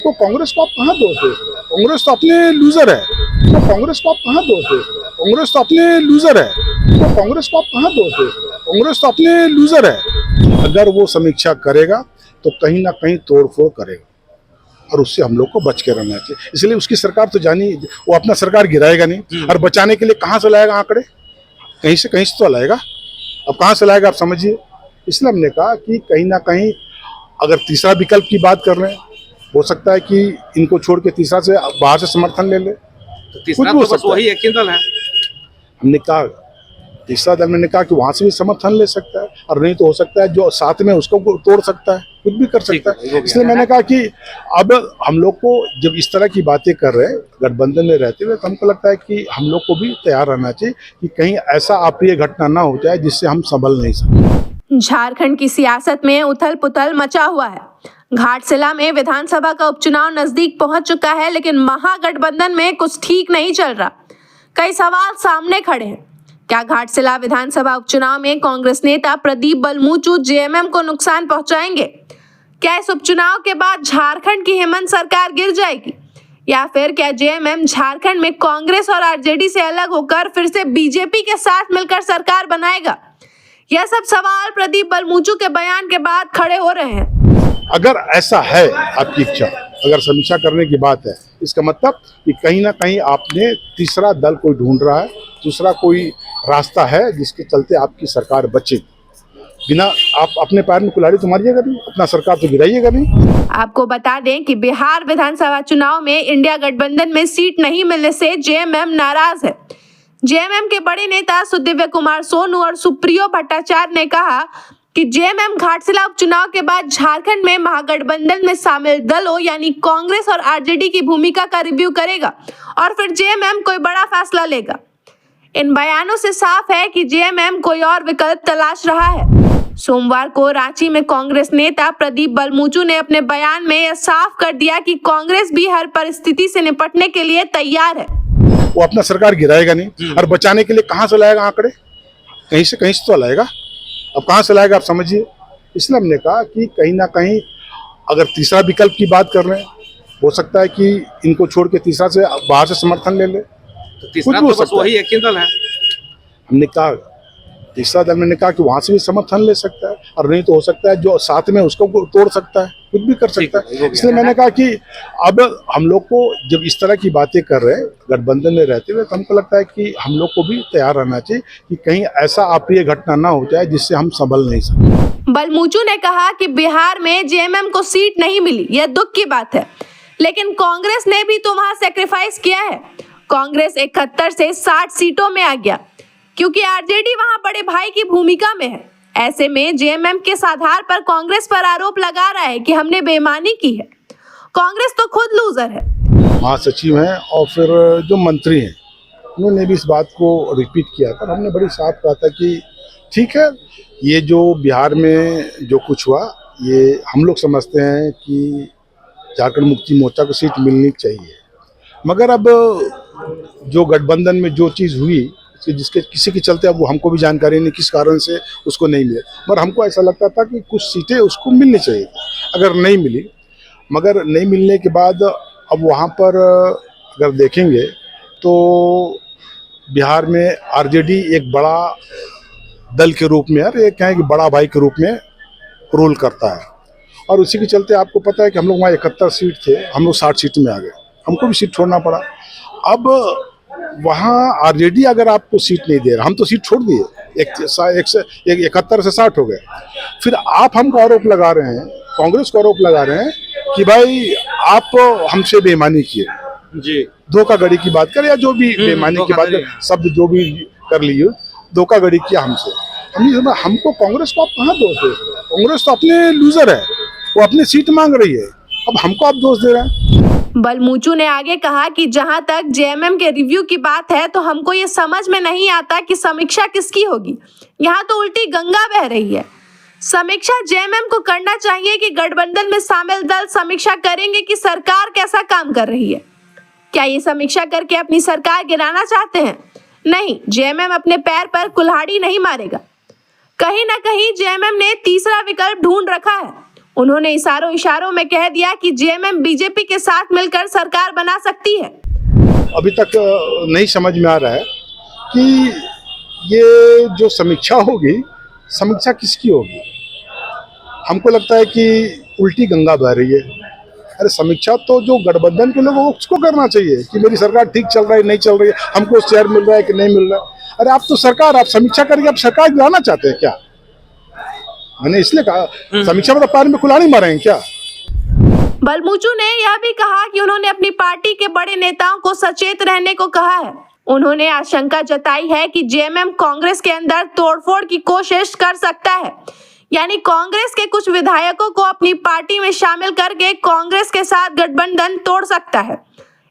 तो कांग्रेस को आप कहाँ दोष दे रहे हो? कांग्रेस तो अपने लूजर है, तो कांग्रेस को आप कहाँ दोष दे रहे हो? कांग्रेस तो अपने लूजर है, तो कांग्रेस को आप कहाँ दोष दे रहे हो? कांग्रेस तो अपने लूजर है। अगर वो समीक्षा करेगा तो कहीं ना कहीं तोड़फोड़ करेगा और उससे हम लोग को बच के रहना चाहिए। इसलिए उसकी सरकार तो जानी, वो अपना सरकार गिराएगा नहीं और बचाने के लिए कहाँ से लाएगा आंकड़े? कहीं से तो लाएगा। अब कहाँ से लाएगा आप समझिए। इसलिए हमने कहा कि कहीं ना कहीं अगर तीसरा विकल्प की बात कर रहे हैं, हो सकता है कि इनको छोड़ के तीसरा से बाहर से समर्थन ले ले, तो तीसरा तो बस वही एक ही दल है। हमने कहा तीसरा दल, मैंने कहा कि वहां से भी समर्थन ले सकता है और नहीं तो हो सकता है जो साथ में उसको तोड़ सकता है, कुछ भी कर सकता है। इसलिए मैंने कहा कि अब हम लोग को जब इस तरह की बातें कर रहे हैं गठबंधन में रहते हुए, तो हमको लगता है कि हम लोग को भी तैयार रहना चाहिए कि कहीं ऐसा अप्रिय घटना ना हो जाए जिससे हम संभल नहीं सकते। झारखंड की सियासत में उथल पुथल मचा हुआ है। घाटशिला में विधानसभा का उपचुनाव नजदीक पहुंच चुका है, लेकिन महागठबंधन में कुछ ठीक नहीं चल रहा। कई सवाल सामने खड़े हैं। क्या घाटशिला विधानसभा उपचुनाव में कांग्रेस नेता प्रदीप बलमूचू जेएमएम को नुकसान पहुंचाएंगे? क्या इस उपचुनाव के बाद झारखंड की हेमंत सरकार गिर जाएगी, या फिर क्या जेएमएम झारखंड में कांग्रेस और आरजेडी से अलग होकर फिर से बीजेपी के साथ मिलकर सरकार बनाएगा? यह सब सवाल प्रदीप बलमूचू के बयान के बाद खड़े हो रहे हैं। अगर ऐसा है आपकी इच्छा, अगर समीक्षा करने की बात है, इसका मतलब कि कहीं ना कहीं आपने तीसरा दल कोई ढूंढ रहा है, दूसरा कोई रास्ता है जिसके चलते आपकी सरकार बचे। बिना आप अपने पैर में कुल्हाड़ी तो मारिएगा नहीं, अपना सरकार तो गिराइएगा नहीं। आपको बता दें कि बिहार विधानसभा चुनाव में इंडिया गठबंधन में सीट नहीं मिलने से जेएमएम नाराज है। जेएमएम के बड़े नेता सुदिव्य कुमार सोनू और सुप्रियो भट्टाचार्य ने कहा कि जेएमएम घाटशिला उपचुनाव के बाद झारखंड में महागठबंधन में शामिल दलों यानी कांग्रेस और आरजेडी की भूमिका का रिव्यू करेगा और फिर जेएमएम कोई बड़ा फैसला लेगा। इन बयानों से साफ है कि जेएमएम कोई और विकल्प तलाश रहा है। सोमवार को रांची में कांग्रेस नेता प्रदीप बलमूचू ने अपने बयान में यह साफ कर दिया कि कांग्रेस भी हर परिस्थिति से निपटने के लिए तैयार है। वो अपना सरकार गिराएगा नहीं और बचाने के लिए कहाँ से लाएगा आंकड़े? कहीं से तो लाएगा। अब कहाँ से लाएगा आप समझिए। इसलिए हमने कहा कि कहीं ना कहीं अगर तीसरा विकल्प की बात कर रहे हैं, हो सकता है कि इनको छोड़ के तीसरा से बाहर से समर्थन ले ले, तो तीसरा तो बस वही एक ही दल है। हमने कहा तीसरा दल, मैंने कहा कि वहां से भी समर्थन ले सकता है और नहीं तो हो सकता है जो साथ में उसको तोड़ सकता है, कुछ भी कर सकता है। इसलिए मैंने कहा कि अब हम लोग को जब इस तरह की बातें कर रहे हैं गठबंधन में रहते हुए, तो हमको लगता है कि हम लोग को भी तैयार रहना चाहिए कि कहीं ऐसा अप्रिय घटना ना हो जाए जिससे हम संभल नहीं सकते। बलमूचू ने कहा कि बिहार में जेएमएम को सीट नहीं मिली, यह दुख की बात है, लेकिन कांग्रेस ने भी तो वहां सेक्रीफाइस किया है। कांग्रेस 71 से 60 सीटों में आ गया क्योंकि आरजेडी वहां बड़े भाई की भूमिका में है। ऐसे में जेएमएम के आधार पर कांग्रेस पर आरोप लगा रहा है कि हमने बेईमानी की है। कांग्रेस तो खुद लूजर है। महासचिव हैं और फिर जो मंत्री हैं उन्होंने भी इस बात को रिपीट किया था। हमने बड़ी साफ कहा था कि ठीक है, ये जो बिहार में जो कुछ हुआ ये हम लोग समझते हैं कि झारखंड मुक्ति मोर्चा को सीट मिलनी चाहिए, मगर अब जो गठबंधन में जो चीज़ हुई जिसके किसी के चलते अब वो हमको भी जानकारी नहीं किस कारण से उसको नहीं मिले, मगर हमको ऐसा लगता था कि कुछ सीटें उसको मिलनी चाहिए। अगर नहीं मिली, मगर नहीं मिलने के बाद अब वहाँ पर अगर देखेंगे तो बिहार में आरजेडी एक बड़ा दल के रूप में, यार ये कहें कि बड़ा भाई के रूप में रोल करता है और उसी के चलते आपको पता है कि हम लोग वहाँ 71 सीट थे, हम लोग 60 सीट में आ गए, हमको भी सीट छोड़ना पड़ा। अब वहाँ आरजेडी अगर आपको सीट नहीं दे रहा, हम तो सीट छोड़ दिए, 71 से 60 हो गए, फिर आप हमको आरोप लगा रहे हैं, कांग्रेस को आरोप लगा रहे हैं कि भाई आप हमसे बेईमानी किए जी, धोखाधड़ी की बात कर या जो भी बेईमानी की बात कर, शब्द जो भी कर लिए, धोखाधड़ी किया हमसे। हमको कांग्रेस को आप कहाँ दोष दे रहे हो? कांग्रेस तो अपने लूजर है, वो अपनी सीट मांग रही है, अब हमको आप दोष दे रहे हैं। बलमूचू ने आगे कहा कि जहां तक जेएमएम के रिव्यू की बात है तो हमको ये समझ में नहीं आता कि समीक्षा किसकी होगी। यहाँ तो उल्टी गंगा बह रही है। समीक्षा जेएमएम को करना चाहिए कि गठबंधन में शामिल दल समीक्षा करेंगे कि सरकार कैसा काम कर रही है। क्या ये समीक्षा करके अपनी सरकार गिराना चाहते हैं? नहीं, जेएमएम अपने पैर पर कुल्हाड़ी नहीं मारेगा। कहीं ना कहीं जेएमएम ने तीसरा विकल्प ढूंढ रखा है। उन्होंने इशारों इशारों में कह दिया कि जेएमएम बीजेपी के साथ मिलकर सरकार बना सकती है। अभी तक नहीं समझ में आ रहा है कि ये जो समीक्षा होगी, समीक्षा किसकी होगी। हमको लगता है कि उल्टी गंगा बह रही है। अरे समीक्षा तो जो गठबंधन के लोग उसको करना चाहिए कि मेरी सरकार ठीक चल रही है नहीं चल रही है, हमको शेयर मिल रहा है कि नहीं मिल रहा है। अरे आप तो सरकार, आप समीक्षा करके आप सरकार गिराना चाहते हैं क्या? मैंने इसलिए कहा समीक्षा में तो पैर में कुल्हाड़ी मारेंगे क्या? बलमूचू ने यह भी कहा कि उन्होंने अपनी पार्टी के बड़े नेताओं को सचेत रहने को कहा है। उन्होंने आशंका जताई है कि जेएमएम कांग्रेस के अंदर तोड़फोड़ की कोशिश कर सकता है, यानी कांग्रेस के कुछ विधायकों को अपनी पार्टी में शामिल करके कांग्रेस के साथ गठबंधन तोड़ सकता है।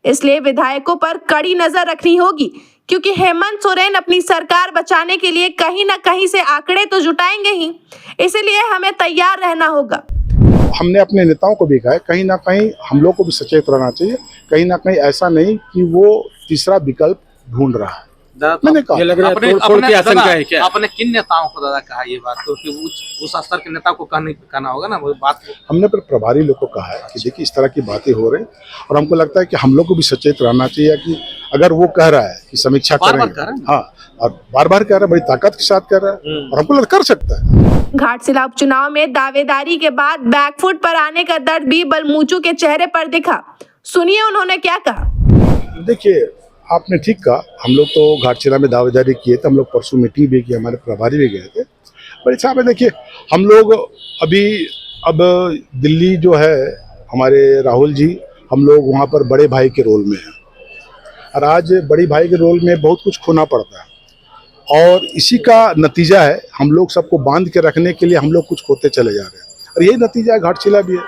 इसलिए विधायकों पर कड़ी नजर रखनी होगी, क्योंकि हेमंत सोरेन अपनी सरकार बचाने के लिए कहीं ना कहीं से आंकड़े तो जुटाएंगे ही, इसलिए हमें तैयार रहना होगा। हमने अपने नेताओं को भी कहा है, कहीं ना कहीं हम लोग को भी सचेत रहना चाहिए, कहीं ना कहीं ऐसा नहीं कि वो तीसरा विकल्प ढूंढ रहा है। मैंने कहा ये लग रहा है अपने तोड़फोड़ की आशंका है क्या? आपने किन नेताओं को दादा कहा ये बात, क्योंकि उस स्तर के नेता को कहना होगा ना वो बात। हमने पर प्रभारी लोग को कहा है कि देखिए इस तरह की बातें हो रही, और हमको लगता है कि हम लोग को भी सचेत रहना चाहिए कि अगर वो कह रहा है कि समीक्षा करेंगे, हाँ, और बार बार कह रहा है, बड़ी ताकत के साथ कह रहा है, और हमको लगता कर सकता है। घाटशिला उपचुनाव में दावेदारी के बाद बैकफुट पर आने का दर्द भी बलमूचू के चेहरे पर दिखा। सुनिए उन्होंने क्या कहा। देखिए आपने ठीक कहा, हम लोग तो घाटशिला में दावेदारी किए थे, हम लोग परसों मीटिंग भी की, हमारे प्रभारी भी गए थे। बड़े साहब देखिए हम लोग अब दिल्ली जो है हमारे राहुल जी, हम लोग वहाँ पर बड़े भाई के रोल में हैं, और आज बड़े भाई के रोल में बहुत कुछ खोना पड़ता है, और इसी का नतीजा है हम लोग सबको बांध के रखने के लिए हम लोग कुछ खोते चले जा रहे हैं, और यही नतीजा है घाटशिला भी है।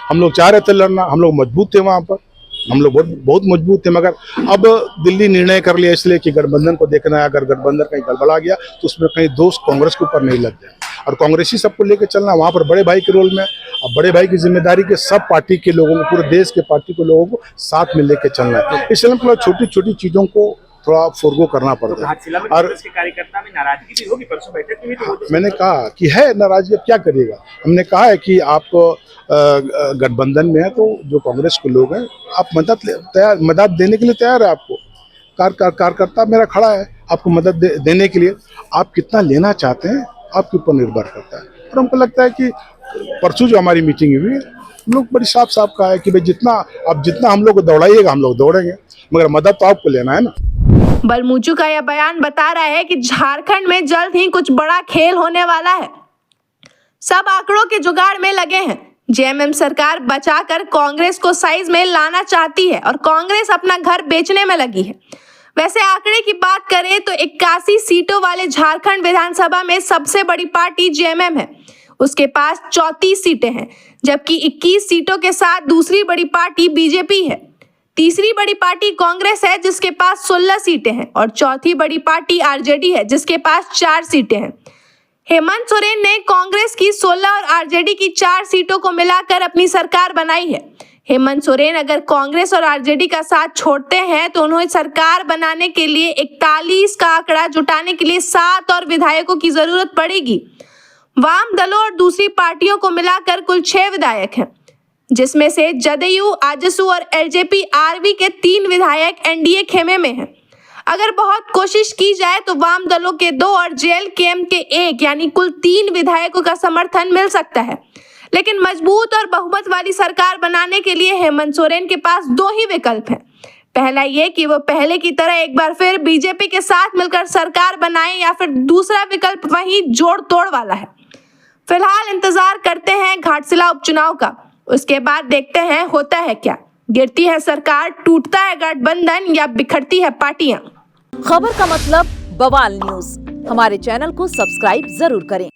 हम लोग चाह रहे थे लड़ना, हम लोग मजबूत थे, वहाँ पर हम लोग बहुत मजबूत थे, मगर अब दिल्ली निर्णय कर लिया इसलिए कि गठबंधन को देखना है। अगर गठबंधन कहीं गड़बड़ा गया तो उसमें कहीं दोष कांग्रेस के ऊपर नहीं लग जाए, और कांग्रेसी सबको लेकर चलना, वहाँ पर बड़े भाई के रोल में। अब बड़े भाई की जिम्मेदारी के सब पार्टी के लोगों को, पूरे देश के पार्टी के लोगों को साथ में लेकर चलना है। इसलिए हमको छोटी छोटी चीज़ों को थोड़ा फोरगो करना पड़ता है। और कार्यकर्ता में नाराजगी भी होगी, परसों बैठक में भी मैंने कहा कि है नाराजगी, अब क्या करिएगा। हमने कहा है कि आप गठबंधन में है तो जो कांग्रेस के लोग हैं आप मदद देने के लिए तैयार है। आपको कार्यकर्ता मेरा खड़ा है आपको मदद देने के लिए, आप कितना लेना चाहते हैं आपके ऊपर निर्भर करता है। और हमको लगता है कि परसों जो हमारी मीटिंग हुई हम लोग बड़ी साफ कहा है कि भाई जितना हम लोग को दौड़ाइएगा हम लोग दौड़ेंगे, मगर मदद तो आपको लेना है ना। बलमूचू का यह बयान बता रहा है कि झारखंड में जल्द ही कुछ बड़ा खेल होने वाला है। सब आंकड़ों के जुगाड़ में लगे हैं। जेएमएम सरकार बचाकर कांग्रेस को साइज में लाना चाहती है, और कांग्रेस अपना घर बेचने में लगी है। वैसे आंकड़े की बात करें तो 81 सीटों वाले झारखंड विधानसभा में सबसे बड़ी पार्टी जेएमएम है। उसके पास 34 सीटें हैं, जबकि 21 सीटों के साथ दूसरी बड़ी पार्टी बीजेपी है। तीसरी बड़ी पार्टी कांग्रेस है जिसके पास 16 सीटें हैं, और चौथी बड़ी पार्टी आरजेडी है जिसके पास 4 सीटें हैं। हेमंत सोरेन ने कांग्रेस की 16 और आरजेडी की 4 सीटों को मिलाकर अपनी सरकार बनाई है। हेमंत सोरेन अगर कांग्रेस और आरजेडी का साथ छोड़ते हैं तो उन्हें सरकार बनाने के लिए 41 का आंकड़ा जुटाने के लिए 7 और विधायकों की जरूरत पड़ेगी। वाम दलों और दूसरी पार्टियों को मिलाकर कुल 6 विधायक हैं, जिसमें से जदयू, आजसू और एलजेपी आरवी के 3 विधायक एनडीए खेमे में हैं। अगर बहुत कोशिश की जाए तो वाम दलों के 2 और जेएलकेएम के 1 यानी कुल 3 विधायकों का समर्थन मिल सकता है। लेकिन मजबूत और बहुमत वाली सरकार बनाने के लिए हेमंत सोरेन के पास 2 ही विकल्प हैं। पहला ये कि वो पहले की तरह एक बार फिर बीजेपी के साथ मिलकर सरकार बनाए, या फिर दूसरा विकल्प वही जोड़ तोड़ वाला है। फिलहाल इंतजार करते हैं घाटशिला उपचुनाव का, उसके बाद देखते हैं होता है क्या। गिरती है सरकार, टूटता है गठबंधन, या बिखरती है पार्टियां। खबर का मतलब बवाल न्यूज। हमारे चैनल को सब्सक्राइब जरूर करें।